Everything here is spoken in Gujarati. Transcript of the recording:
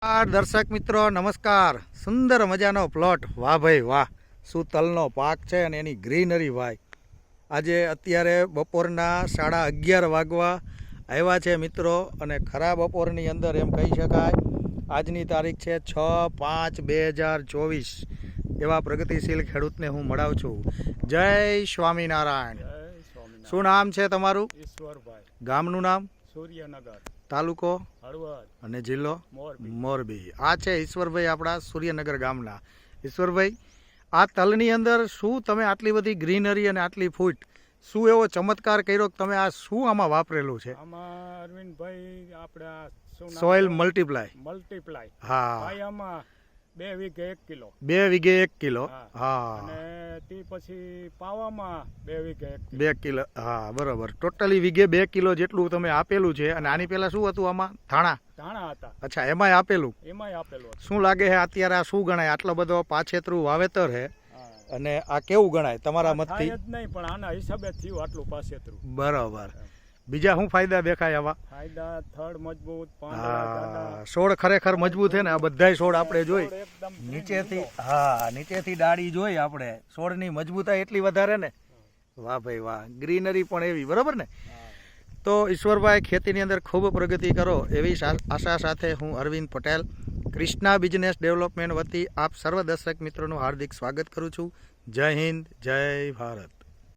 દર્શક મિત્રો નમસ્કાર। સુંદર મજાનો પ્લોટ, વાહ ભાઈ વાહ, શું તલનો પાક છે અને એની ગ્રીનરી ભાઈ। આજે અત્યારે બપોરના 11:30 વાગવા આવ્યા છે મિત્રો, અને ખરા બપોરની અંદર એમ કહી શકાય આજની તારીખ છે 6/5/2024। એવા પ્રગતિશીલ ખેડૂતને હું મળાવું છું। જય સ્વામિનારાયણ। શું નામ છે તમારું? ઈશ્વરભાઈ। ગામનું નામ? સૂર્યનગર। તાલુકો? હળવદ। અને જિલ્લો? મોરબી। મોરબી। આ છે ઈશ્વરભાઈ આપણા સૂર્યનગર ગામના। ઈશ્વરભાઈ, આ તલની અંદર શું તમે આટલી બધી ગ્રીનરી અને આટલી ફૂટ, શું એવો ચમત્કાર કર્યો કે તમે આ શું આમાં વાપરેલું છે? આમાં અરવિંદભાઈ આપણે આ શું નામ? Soil multiply. મલ્ટીપ્લાય। હા, ભાઈ આમાં 2 વીઘે 1 કિલો। 2 વીઘે 1 કિલો। હા, અને તે પછી પાવામાં 2 વીઘે 1 કિલો। 2 કિલો। હા બરોબર, ટોટલી વીઘે 2 કિલો જેટલું તમે આપેલું છે। અને આની પહેલા શું હતું આમાં? ધાણા હતા। અચ્છા, એમાંય આપેલું? એમાંય આપેલું હતું। શું લાગે છે અત્યારે આ શું ગણાય? આટલો બધો પાછેતરું વાવેતર છે અને આ કેવું ગણાય તમારા મતથી? થાય જ નહીં, પણ આના હિસાબે થયું આટલું પાછેતરું। બરોબર। બીજા શું ફાયદા દેખાય આવા? ફાયદા થડ મજબૂત, હા, છોડ ખરેખર મજબૂત છે ને? આ બધાય છોડ આપણે જોઈ એકદમ નીચેથી, હા નીચેથી ડાળી જોઈ આપણે, છોડની મજબૂતાઈ એટલી વધારે ને, વાહ ભાઈ વાહ, ગ્રીનરી પણ એવી, બરોબર ને? તો ઈશ્વરભાઈ, ખેતીની અંદર ખૂબ પ્રગતિ કરો એવી આશા સાથે હું અરવિંદ પટેલ, ક્રિષ્ના બિઝનેસ ડેવલપમેન્ટ વતી આપ સર્વ દર્શક મિત્રોનું હાર્દિક સ્વાગત કરું છું। જય હિન્દ, જય ભારત।